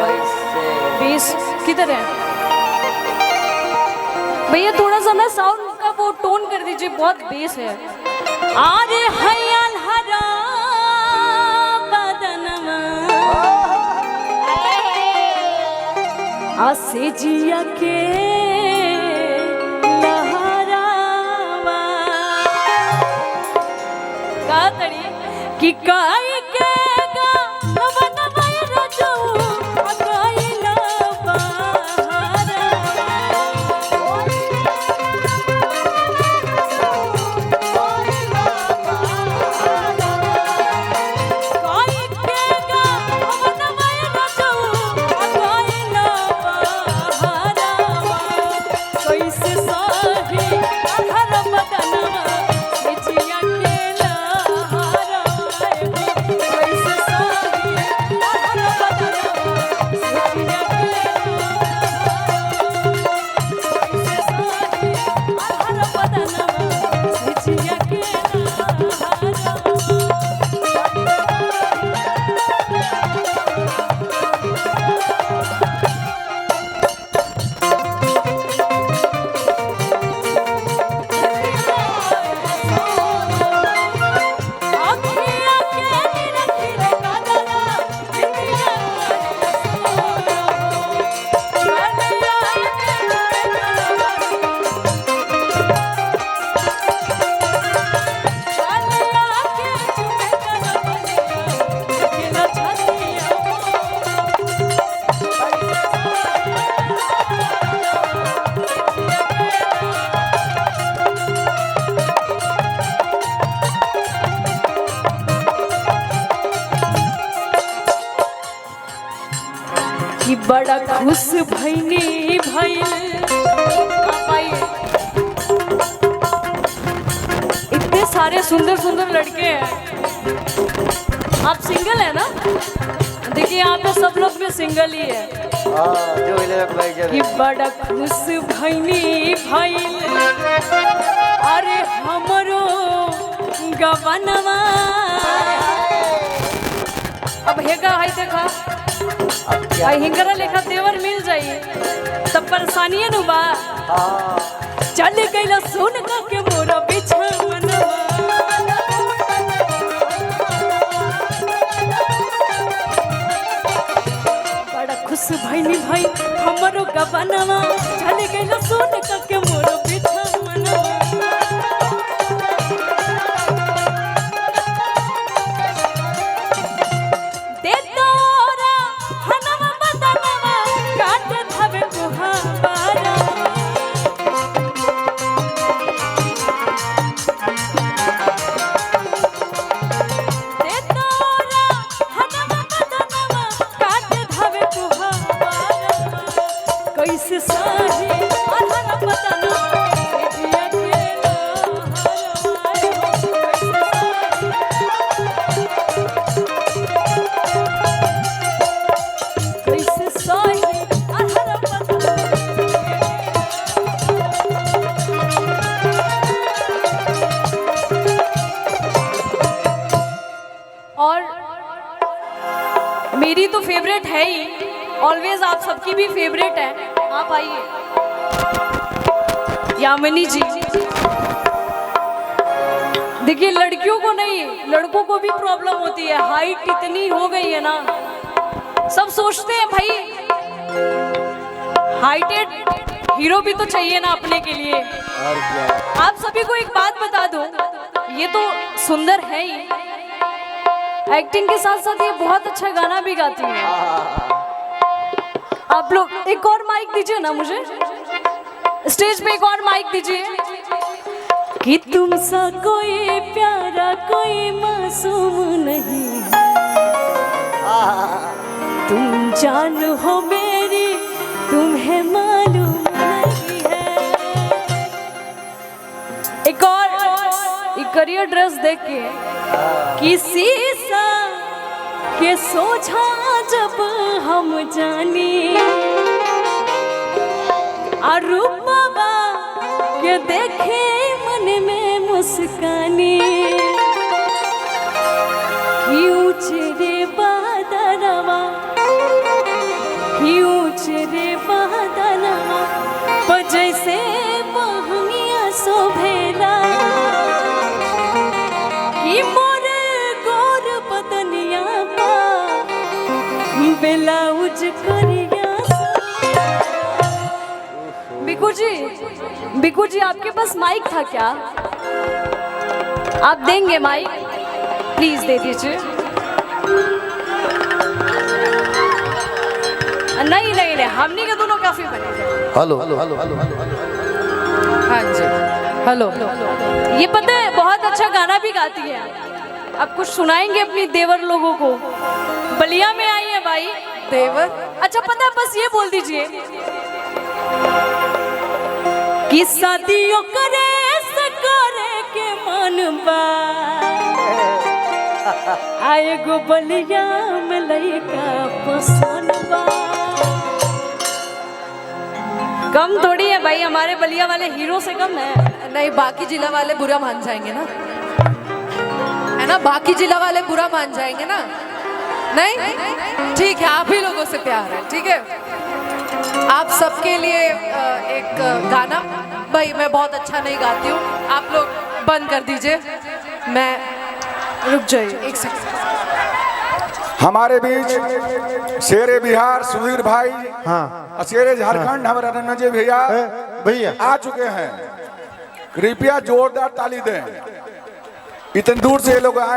Base किधर है भैया? थोड़ा सा ना साउंड का वो टोन कर दीजिए, बहुत बेस है। आरे हयाल हरा बदनमा आसे जिया के लहरावा का तड़ी कि काई के कि बड़ा खुश भईनी भाई। इतने सारे सुंदर सुंदर लड़के हैं। आप सिंगल है ना? देखिए यहाँ पे सब लोग भी सिंगल ही है। कि बड़ा खुश भईनी भाई अरे हमरो गवनवा। अब हेगा है देखा हिंगरा लेखा देवर मिल जाइए तब परेशानी है नुबा। चल गईला सुन का के मोरा बिछवनवा। बड़ा खुश भईनी भाई हमरो गवनवा। चल गईला सुन का के मोरा बिछवनवा। मेरी तो फेवरेट है ही, ऑलवेज आप सबकी भी फेवरेट है। आप आइए यामिनी जी। देखिए लड़कियों को नहीं लड़कों को भी प्रॉब्लम होती है। हाइट इतनी हो गई है ना, सब सोचते हैं भाई हाइटेड हीरो भी तो चाहिए ना अपने के लिए। आप सभी को एक बात बता दूं, ये तो सुंदर है ही, एक्टिंग के साथ साथ ये बहुत अच्छा गाना भी गाती है। आप लोग एक और माइक दीजिए ना मुझे, स्टेज पे एक और माइक दीजिए। कि तुमसा कोई प्यारा कोई मासूम नहीं है, तुम जान हो मेरी तुम्हें मालूम नहीं है। एक और करियर ड्रेस देख के कि शीशा के सोझा जब हम जानी और रूपवा के देखे मन में मुस्कानी। कि ऊंचे रे बादरवा ऊंचे रे बादलवा पर जैसे बहनिया शोभेला कि मोरे गोर बदनिया पा ब्लाउज करिया। बिकू जी आपके पास माइक था क्या? आप देंगे माइक? प्लीज दे दीजिए। नहीं नहीं नहीं, हमनी के दोनों काफी बने। Hello hello hello hello hello. हाँ जी हेलो। ये पता है बहुत अच्छा गाना भी गाती है। अब कुछ सुनाएंगे अपनी देवर लोगों को। बलिया में आई है भाई देवर। अच्छा पता है, बस ये बोल दीजिए कि शादियों करे सकारे के मन बा आए गो बलिया में लइका पसंद बा। कम थोड़ी है भाई, हमारे बलिया वाले हीरो से कम है। नहीं, बाकी जिला वाले बुरा मान जाएंगे ना, है ना? बाकी जिला वाले बुरा मान जाएंगे ना। नहीं ठीक है, आप ही लोगों से प्यार है, ठीक है। आप सबके लिए एक गाना। भाई मैं बहुत अच्छा नहीं गाती हूँ, आप लोग बंद कर दीजिए। मैं रुक जाइए एक सेकंड। हमारे बीच शेरे बिहार सुधीर भाई, हाँ शेरे झारखंड हमारे रनजे भैया भैया आ चुके हैं। कृपया जोरदार ताली दें। इतने दूर से ये लोग आए